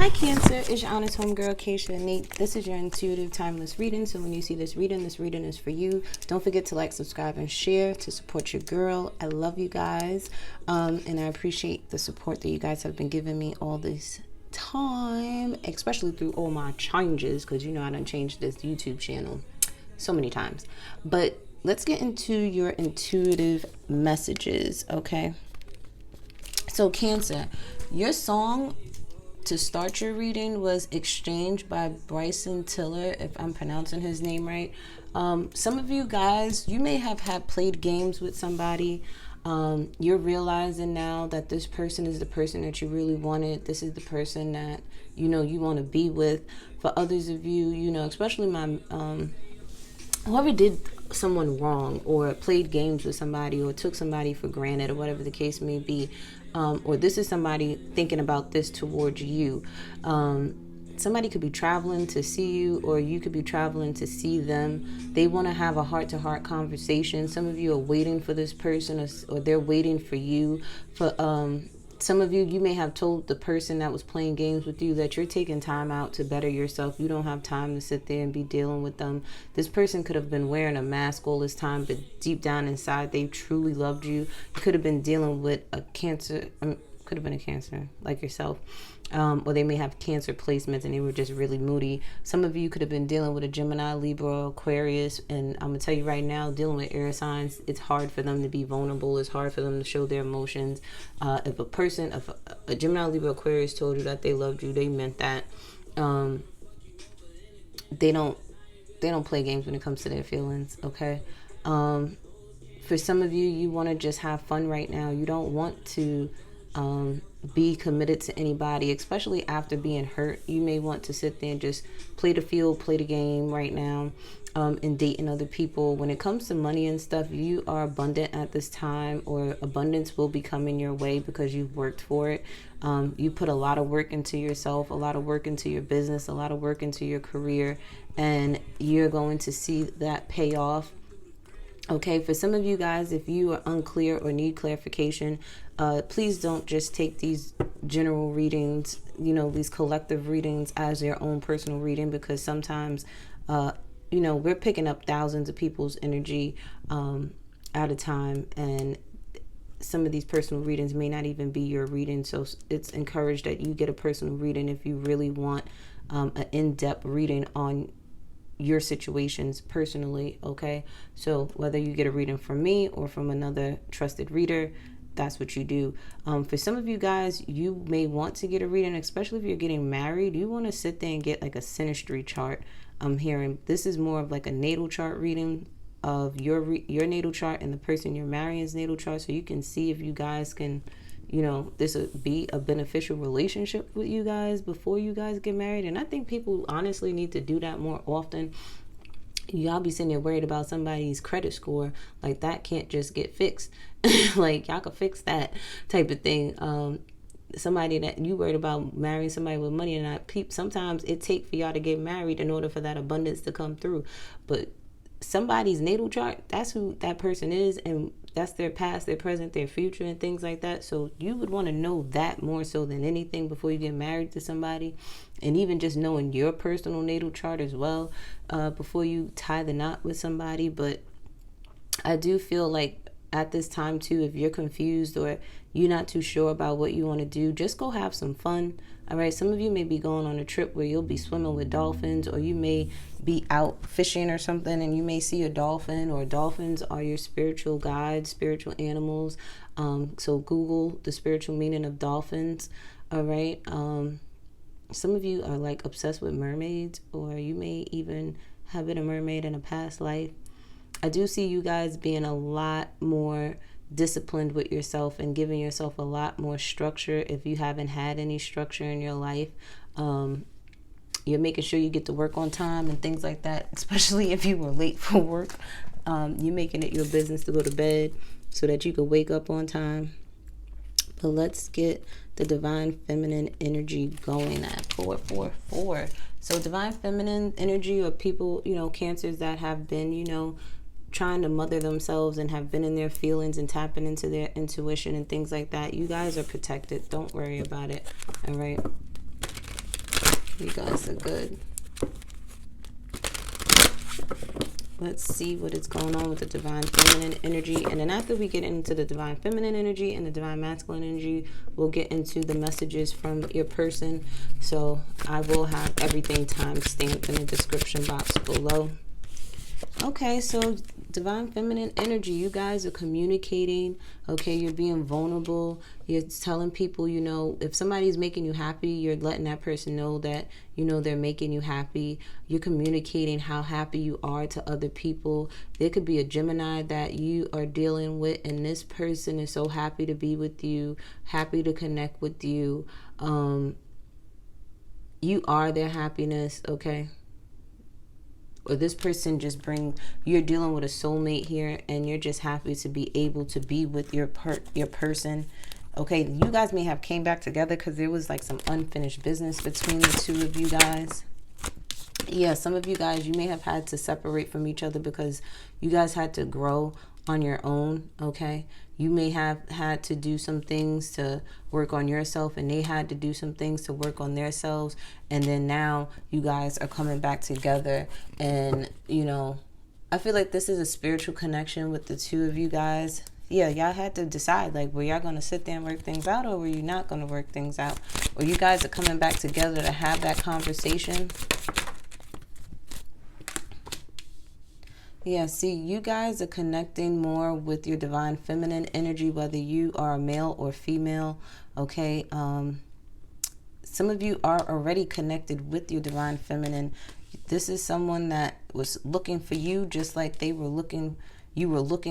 Hi Cancer, it's your honest homegirl, Hᴇɪ Hᴇᴜ. This is your intuitive timeless reading. So when you see this reading is for you. Don't forget to like, subscribe, and share to support your girl. I love you guys. And I appreciate the support that you guys have been giving me all this time, especially through all my changes, because you know I done changed this YouTube channel so many times. But let's get into your intuitive messages, okay? So Cancer, your song to start your reading was Exchange by Bryson Tiller, if I'm pronouncing his name right. Some of you guys, you may have had played games with somebody. You're realizing now that this person is the person that you really wanted. This is the person that, you know, you want to be with. For others of you, you know, especially my, whoever did someone wrong or played games with somebody or took somebody for granted or whatever the case may be, or this is somebody thinking about this towards you. Somebody could be traveling to see you, or you could be traveling to see them. They want to have a heart-to-heart conversation. Some of you are waiting for this person, or they're waiting for you. For some of you, you may have told the person that was playing games with you that you're taking time out to better yourself. You don't have time to sit there and be dealing with them. This person could have been wearing a mask all this time, but deep down inside, they truly loved you. You could have been dealing with a Cancer, could have been a Cancer like yourself. Or they may have Cancer placements and they were just really moody. Some of you could have been dealing with a Gemini, Libra, Aquarius. And I'm going to tell you right now, dealing with air signs, it's hard for them to be vulnerable. It's hard for them to show their emotions. If a Gemini, Libra, Aquarius told you that they loved you, they meant that. They don't play games when it comes to their feelings, okay? For some of you, you want to just have fun right now. You don't want to be committed to anybody, especially after being hurt. You may want to sit there and just play the field, play the game right now, and dating other people. When it comes to money and stuff, you are abundant at this time, or abundance will be coming your way because you've worked for it. You put a lot of work into yourself, a lot of work into your business, a lot of work into your career, and you're going to see that pay off. Okay, for some of you guys, if you are unclear or need clarification, please don't just take these general readings, you know, these collective readings as your own personal reading, because sometimes, you know, we're picking up thousands of people's energy at a time, and some of these personal readings may not even be your reading. So it's encouraged that you get a personal reading if you really want an in-depth reading on your situations personally, okay? So whether you get a reading from me or from another trusted reader, that's what you do. For some of you guys, you may want to get a reading, especially if you're getting married. You want to sit there and get like a synastry chart. I'm hearing this is more of like a natal chart reading of your natal chart and the person you're marrying's natal chart, so you can see if you guys can, you know, this would be a beneficial relationship with you guys before you guys get married. And I think people honestly need to do that more often. Y'all be sitting there worried about somebody's credit score. Like, that can't just get fixed. Like, y'all can fix that type of thing. Somebody that you worried about marrying somebody with money and not, sometimes it takes for y'all to get married in order for that abundance to come through. But somebody's natal chart, that's who that person is, and that's their past, their present, their future, and things like that. So you would want to know that more so than anything before you get married to somebody. And even just knowing your personal natal chart as well, before you tie the knot with somebody. But I do feel like at this time too, if you're confused or you're not too sure about what you want to do, just go have some fun. All right, some of you may be going on a trip where you'll be swimming with dolphins, or you may be out fishing or something and you may see a dolphin, or dolphins are your spiritual guides, spiritual animals. So Google the spiritual meaning of dolphins. All right. Some of you are like obsessed with mermaids, or you may even have been a mermaid in a past life. I do see you guys being a lot more disciplined with yourself and giving yourself a lot more structure if you haven't had any structure in your life. You're making sure you get to work on time and things like that, especially if you were late for work. You're making it your business to go to bed so that you can wake up on time. But let's get the divine feminine energy going at 444. So divine feminine energy, or people, you know, Cancers that have been, you know, trying to mother themselves and have been in their feelings and tapping into their intuition and things like that. You guys are protected. Don't worry about it. All right. You guys are good. Let's see what is going on with the divine feminine energy. And then after we get into the divine feminine energy and the divine masculine energy, we'll get into the messages from your person. So I will have everything time-stamped in the description box below. Okay, so divine feminine energy, you guys are communicating, okay? You're being vulnerable. You're telling people, you know, if somebody's making you happy, you're letting that person know that, you know, they're making you happy. You're communicating how happy you are to other people. There could be a Gemini that you are dealing with, and this person is so happy to be with you, happy to connect with you. You are their happiness, okay? Or this person just you're dealing with a soulmate here, and you're just happy to be able to be with your person. Okay, you guys may have came back together because there was like some unfinished business between the two of you guys. Yeah, some of you guys, you may have had to separate from each other because you guys had to grow on your own, okay? You may have had to do some things to work on yourself, and they had to do some things to work on themselves. And then now you guys are coming back together. And, you know, I feel like this is a spiritual connection with the two of you guys. Yeah, y'all had to decide, like, were y'all going to sit there and work things out, or were you not going to work things out? Or you guys are coming back together to have that conversation. Yeah, see, you guys are connecting more with your divine feminine energy, whether you are a male or female, okay? Some of you are already connected with your divine feminine. This is someone that was looking for you just like you were looking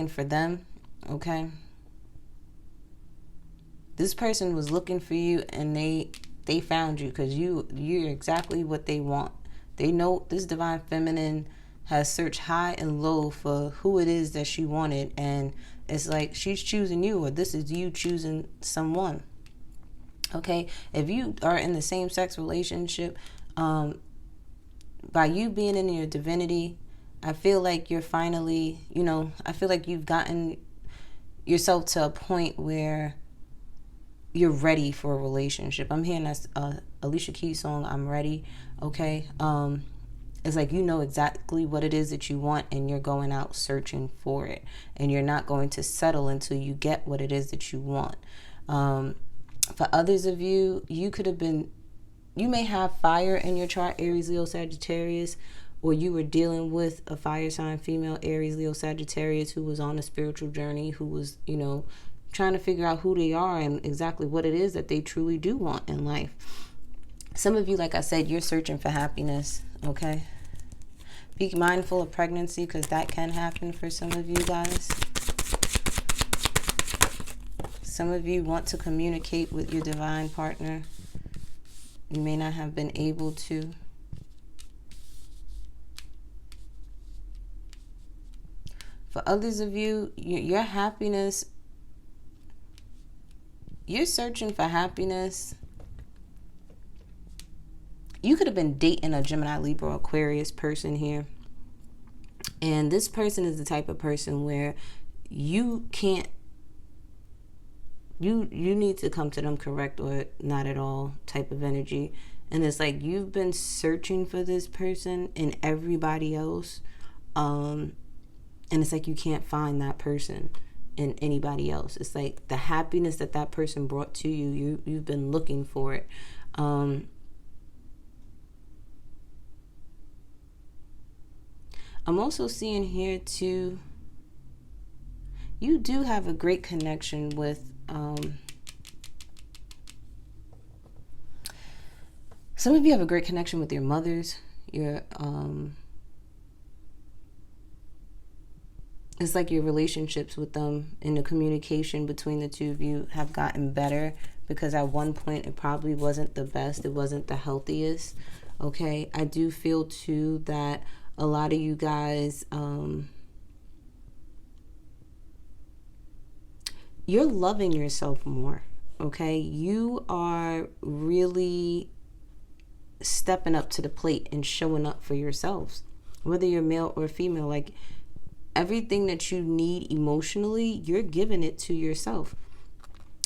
for them, okay? This person was looking for you, and they found you because you're exactly what they want. They know this divine feminine has searched high and low for who it is that she wanted, and it's like she's choosing you, or this is you choosing someone. Okay, if you are in the same sex relationship, by you being in your divinity, I feel like you're finally, you know, I feel like you've gotten yourself to a point where you're ready for a relationship. I'm hearing that Alicia Keys song, I'm Ready, okay? It's like you know exactly what it is that you want, and you're going out searching for it. And you're not going to settle until you get what it is that you want. For others of you, you may have fire in your chart, Aries, Leo, Sagittarius, or you were dealing with a fire sign, female, Aries, Leo, Sagittarius, who was on a spiritual journey, who was, you know, trying to figure out who they are and exactly what it is that they truly do want in life. Some of you, like I said, you're searching for happiness, okay? Be mindful of pregnancy because that can happen for some of you guys. Some of you want to communicate with your divine partner. You may not have been able to. For others of you, your happiness, you're searching for happiness. You could have been dating a Gemini, Libra, Aquarius person here. And this person is the type of person where you can't, you need to come to them correct or not at all type of energy. And it's like you've been searching for this person in everybody else. And it's like you can't find that person in anybody else. It's like the happiness that that person brought to you, you've been looking for it. I'm also seeing here too, you do have a great connection with some of you have a great connection with your mothers. It's like your relationships with them and the communication between the two of you have gotten better, because at one point it probably wasn't the best, it wasn't the healthiest. Okay, I do feel too that a lot of you guys, you're loving yourself more, okay? You are really stepping up to the plate and showing up for yourselves, whether you're male or female. Like everything that you need emotionally, you're giving it to yourself.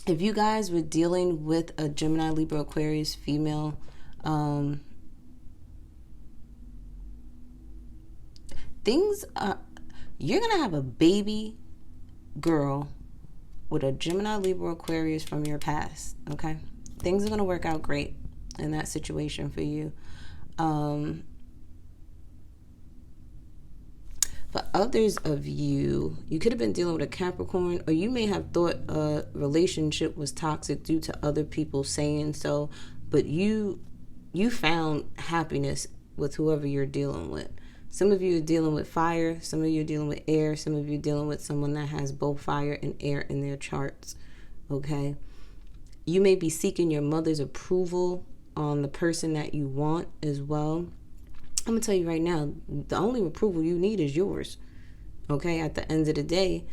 If you guys were dealing with a Gemini, Libra, Aquarius female, You're going to have a baby girl with a Gemini, Libra, Aquarius from your past, okay? Things are going to work out great in that situation for you. For others of you, you could have been dealing with a Capricorn, or you may have thought a relationship was toxic due to other people saying so, but you found happiness with whoever you're dealing with. Some of you are dealing with fire, some of you are dealing with air, some of you are dealing with someone that has both fire and air in their charts, okay? You may be seeking your mother's approval on the person that you want as well. I'm going to tell you right now, the only approval you need is yours, okay? At the end of the day,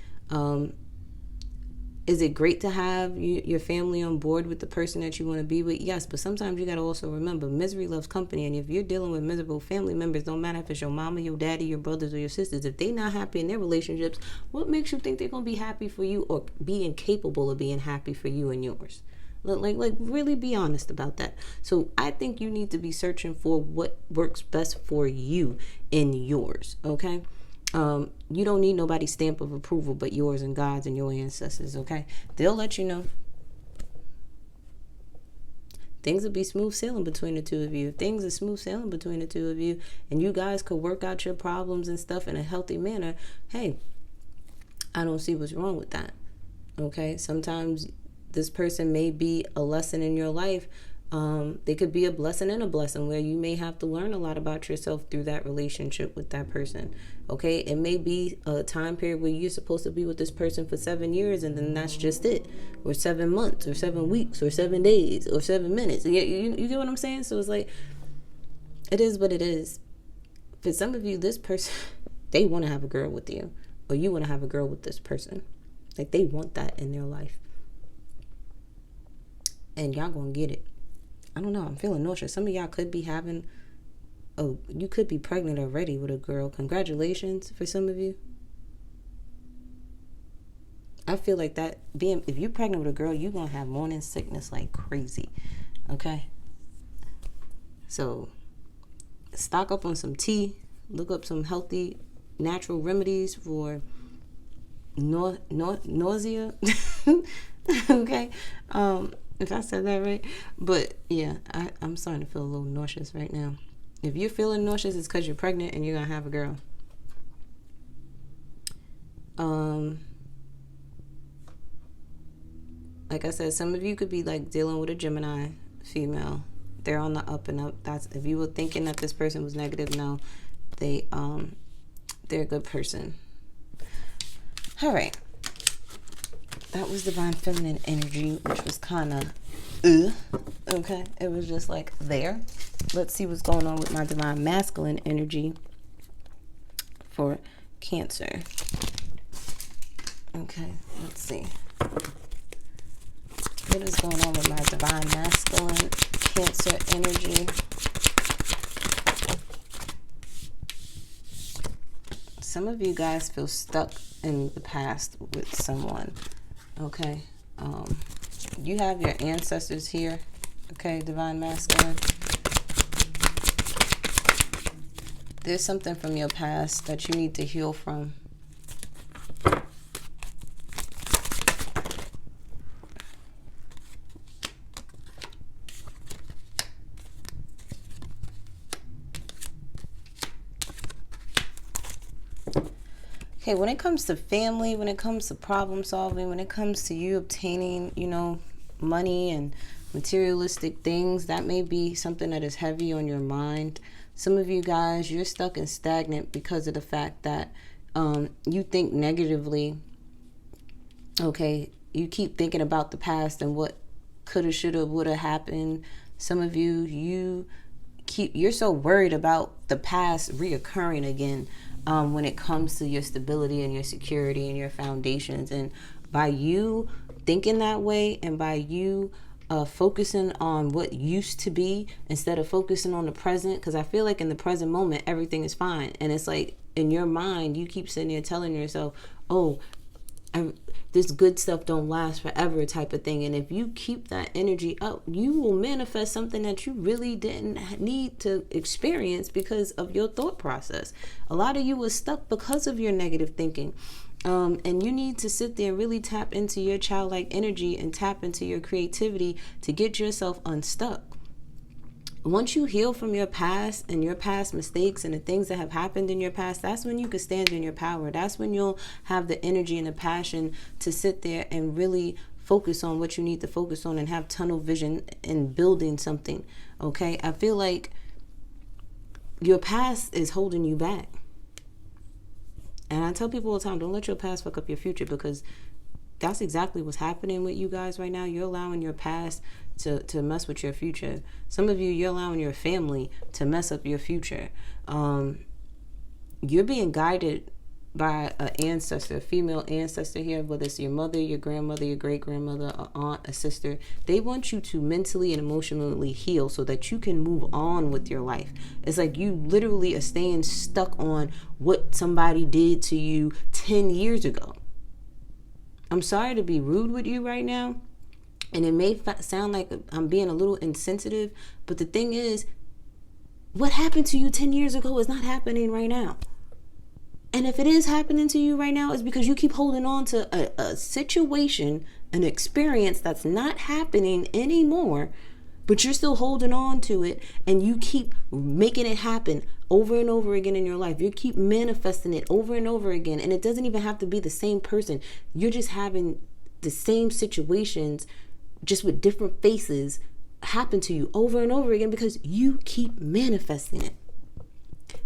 is it great to have your family on board with the person that you want to be with? Yes, but sometimes you got to also remember, misery loves company. And if you're dealing with miserable family members, don't matter if it's your mama, your daddy, your brothers, or your sisters, if they're not happy in their relationships, what makes you think they're going to be happy for you or be incapable of being happy for you and yours? Like really be honest about that. So I think you need to be searching for what works best for you and yours, okay? You don't need nobody's stamp of approval but yours and God's and your ancestors, okay? They'll let you know. Things will be smooth sailing between the two of you. If things are smooth sailing between the two of you and you guys could work out your problems and stuff in a healthy manner, hey, I don't see what's wrong with that, okay? Sometimes this person may be a lesson in your life. They could be a blessing and a blessing where you may have to learn a lot about yourself through that relationship with that person. Okay, it may be a time period where you're supposed to be with this person for 7 years and then that's just it, or 7 months, or 7 weeks, or 7 days, or 7 minutes. You get what I'm saying? So it's like, it is what it is. For some of you, this person, they want to have a girl with you, or you want to have a girl with this person. Like, they want that in their life. And y'all gonna get it. I don't know. I'm feeling nauseous. Some of y'all could be you could be pregnant already with a girl. Congratulations for some of you. I feel like that if you're pregnant with a girl, you're gonna have morning sickness like crazy. Okay? So stock up on some tea. Look up some healthy natural remedies for nausea. Okay? If I said that right. But yeah, I'm starting to feel a little nauseous right now. If you're feeling nauseous, it's because you're pregnant and you're going to have a girl. Like I said, some of you could be like dealing with a Gemini female. They're on the up and up. That's if you were thinking that this person was negative, no. They're a good person. All right. That was divine feminine energy, which was kind of okay. It was just like there. Let's see what's going on with my divine masculine energy for Cancer. Okay, let's see. What is going on with my divine masculine Cancer energy? Some of you guys feel stuck in the past with someone. Okay, you have your ancestors here. Okay, divine masculine. There's something from your past that you need to heal from. Okay, when it comes to family, when it comes to problem solving, when it comes to you obtaining, money and materialistic things, that may be something that is heavy on your mind. Some of you guys, you're stuck and stagnant because of the fact that you think negatively. Okay, you keep thinking about the past and what coulda, shoulda, woulda happened. Some of you, you're so worried about the past reoccurring again. When it comes to your stability and your security and your foundations. And by you thinking that way and by you focusing on what used to be instead of focusing on the present, because I feel like in the present moment, everything is fine. And it's like in your mind, you keep sitting there telling yourself, oh, this good stuff don't last forever type of thing. And if you keep that energy up, you will manifest something that you really didn't need to experience because of your thought process. A lot of you were stuck because of your negative thinking. And you need to sit there and really tap into your childlike energy and tap into your creativity to get yourself unstuck. Once you heal from your past and your past mistakes and the things that have happened in your past, that's when you can stand in your power. That's when you'll have the energy and the passion to sit there and really focus on what you need to focus on and have tunnel vision in building something. Okay, I feel like your past is holding you back. And I tell people all the time, don't let your past fuck up your future, because that's exactly what's happening with you guys right now. You're allowing your past to mess with your future. Some of you, you're allowing your family to mess up your future. You're being guided by an ancestor, a female ancestor here, whether it's your mother, your grandmother, your great-grandmother, an aunt, a sister. They want you to mentally and emotionally heal so that you can move on with your life. It's like you literally are staying stuck on what somebody did to you 10 years ago. I'm sorry to be rude with you right now, and it may sound like I'm being a little insensitive, but the thing is, what happened to you 10 years ago is not happening right now. And if it is happening to you right now, it's because you keep holding on to a situation, an experience that's not happening anymore, but you're still holding on to it, and you keep making it happen over and over again in your life. You keep manifesting it over and over again, and it doesn't even have to be the same person. You're just having the same situations, just with different faces, happen to you over and over again because you keep manifesting it.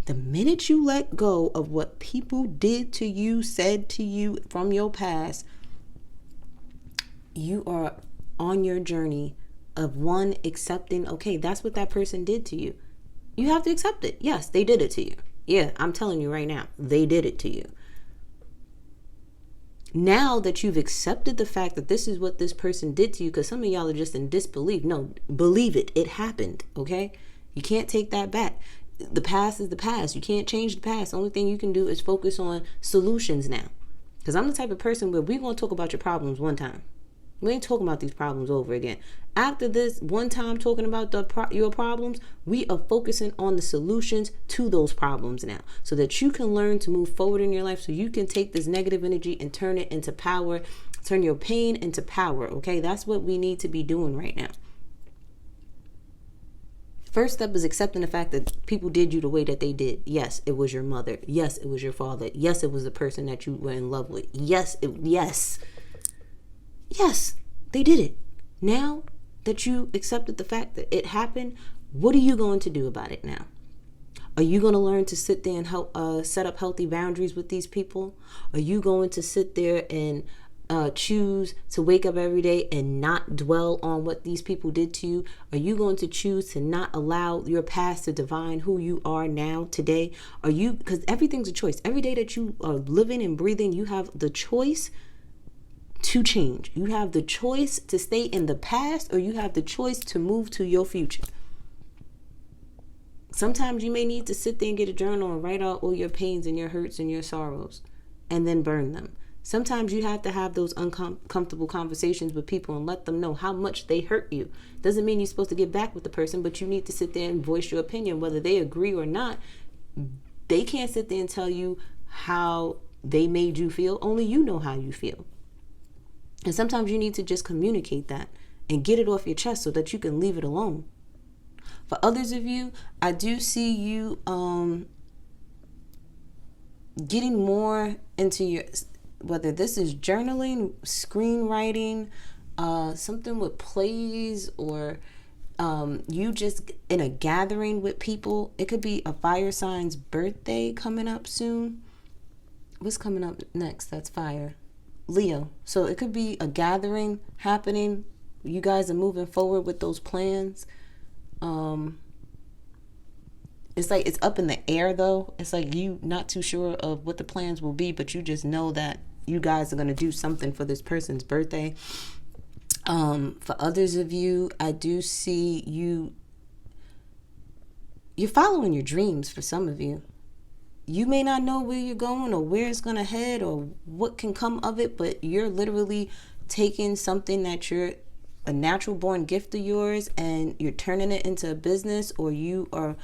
The minute you let go of what people did to you, said to you from your past, you are on your journey of one, accepting, okay, that's what that person did to you. You have to accept it. Yes, they did it to you. Yeah, I'm telling you right now, they did it to you. Now that you've accepted the fact that this is what this person did to you, because some of y'all are just in disbelief. No, believe it. It happened, okay? You can't take that back. The past is the past. You can't change the past. The only thing you can do is focus on solutions now. Because I'm the type of person where we're going to talk about your problems one time. We ain't talking about these problems over again. After this one time talking about your problems, we are focusing on the solutions to those problems now, so that you can learn to move forward in your life, so you can take this negative energy and turn it into power, turn your pain into power, okay? That's what we need to be doing right now. First step is accepting the fact that people did you the way that they did. Yes, it was your mother. Yes, it was your father. Yes, it was the person that you were in love with. Yes, they did it. Now that you accepted the fact that it happened, what are you going to do about it now? Are you going to learn to sit there and help set up healthy boundaries with these people? Are you going to sit there and choose to wake up every day and not dwell on what these people did to you? Are you going to choose to not allow your past to define who you are now today? Are you, because everything's a choice. Every day that you are living and breathing, you have the choice to change. You have the choice to stay in the past, or you have the choice to move to your future. Sometimes you may need to sit there and get a journal and write out all your pains and your hurts and your sorrows and then burn them. Sometimes you have to have those uncomfortable conversations with people and let them know how much they hurt you. Doesn't mean you're supposed to get back with the person, but you need to sit there and voice your opinion, whether they agree or not. They can't sit there and tell you how they made you feel. Only you know how you feel. And sometimes you need to just communicate that and get it off your chest so that you can leave it alone. For others of you, I do see you getting more into your, whether this is journaling, screenwriting, something with plays, or you just in a gathering with people. It could be a fire sign's birthday coming up soon. What's coming up next? That's fire. Leo. So it could be a gathering happening. You guys are moving forward with those plans. It's like it's up in the air though. It's like you not too sure of what the plans will be, but you just know that you guys are going to do something for this person's birthday. For others of you, I do see you're following your dreams for some of you. you may not know where you're going or where it's going to head or what can come of it, but you're literally taking something that you're a natural born gift of yours and you're turning it into a business, or you are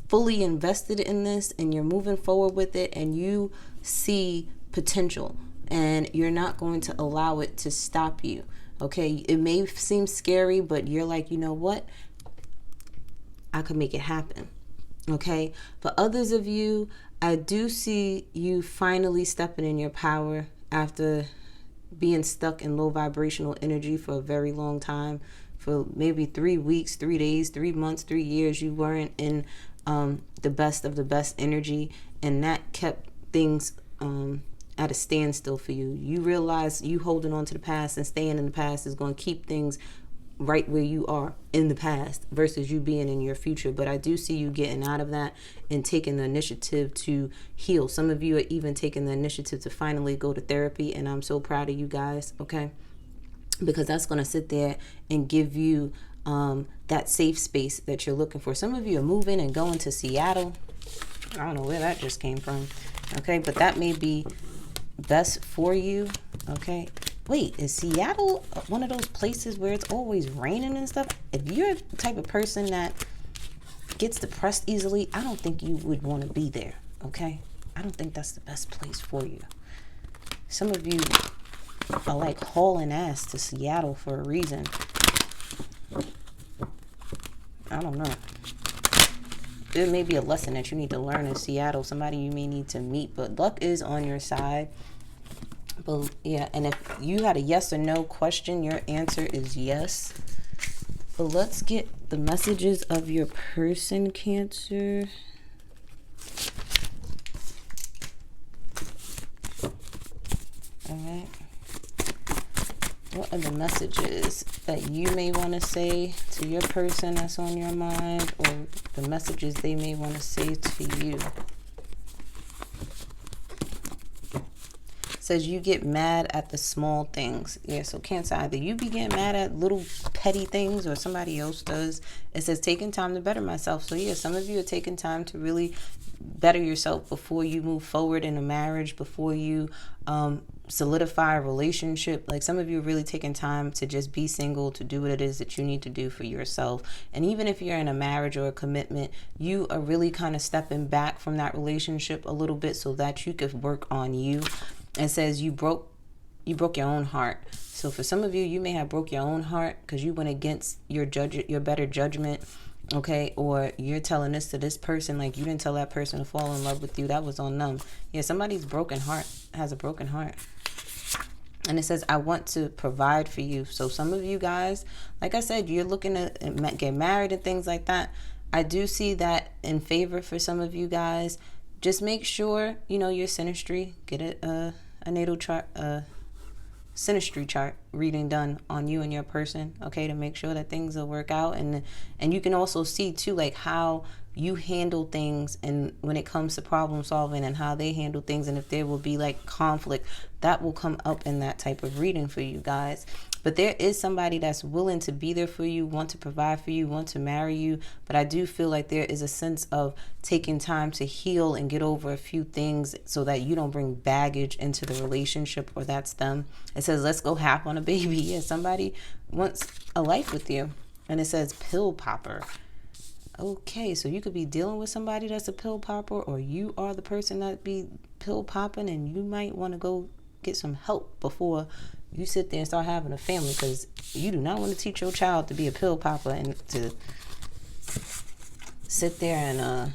fully invested in this and you're moving forward with it and you see potential and you're not going to allow it to stop you. Okay, it may seem scary, but you're like, you know what? I could make it happen. Okay, for others of you, I do see you finally stepping in your power after being stuck in low vibrational energy for a very long time. For maybe 3 weeks, 3 days, 3 months, 3 years, you weren't in the best of the best energy, and that kept things at a standstill for you. You realize you holding on to the past and staying in the past is going to keep things right where you are in the past versus you being in your future. But I do see you getting out of that and taking the initiative to heal. Some of you are even taking the initiative to finally go to therapy, and I'm so proud of you guys, okay? Because that's going to sit there and give you that safe space that you're looking for. Some of you are moving and going to Seattle. I don't know where that just came from, okay? But that may be best for you, okay? Wait, is Seattle one of those places where it's always raining and stuff? If you're the type of person that gets depressed easily, I don't think you would want to be there, okay? I don't think that's the best place for you. Some of you are like hauling ass to Seattle for a reason. I don't know. There may be a lesson that you need to learn in Seattle, somebody you may need to meet, but luck is on your side. But yeah, and if you had a yes or no question, your answer is yes. But let's get the messages of your person, Cancer. All right. What are the messages that you may want to say to your person that's on your mind, or the messages they may want to say to you? Says you get mad at the small things. Yeah, so Cancer, either you be getting mad at little petty things or somebody else does. It says taking time to better myself. So yeah, some of you are taking time to really better yourself before you move forward in a marriage, before you solidify a relationship. Like some of you are really taking time to just be single, to do what it is that you need to do for yourself. And even if you're in a marriage or a commitment, you are really kind of stepping back from that relationship a little bit so that you could work on you. It says you broke your own heart. So for some of you, you may have broke your own heart because you went against your better judgment, okay? Or you're telling this to this person, like you didn't tell that person to fall in love with you. That was on them. Yeah, somebody's broken heart has a broken heart. And it says, I want to provide for you. So some of you guys, like I said, you're looking to get married and things like that. I do see that in favor for some of you guys. Just make sure, you know, your synastry, get a natal chart, synastry chart reading done on you and your person, okay, to make sure that things will work out. And you can also see too, like how you handle things and when it comes to problem solving and how they handle things, and if there will be like conflict, that will come up in that type of reading for you guys. But there is somebody that's willing to be there for you, want to provide for you, want to marry you. But I do feel like there is a sense of taking time to heal and get over a few things so that you don't bring baggage into the relationship, or that's them. It says, let's go half on a baby. Yeah, somebody wants a life with you. And it says pill popper. Okay, so you could be dealing with somebody that's a pill popper, or you are the person that be pill popping, and you might want to go get some help before you sit there and start having a family, because you do not want to teach your child to be a pill popper and to sit there and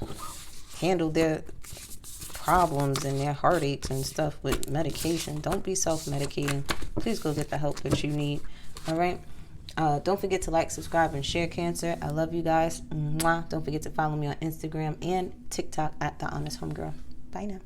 handle their problems and their heartaches and stuff with medication. Don't be self-medicating. Please go get the help that you need. All right. Don't forget to like, subscribe, and share, Cancer. I love you guys. Mwah. Don't forget to follow me on Instagram and TikTok at The Honest Homegirl. Bye now.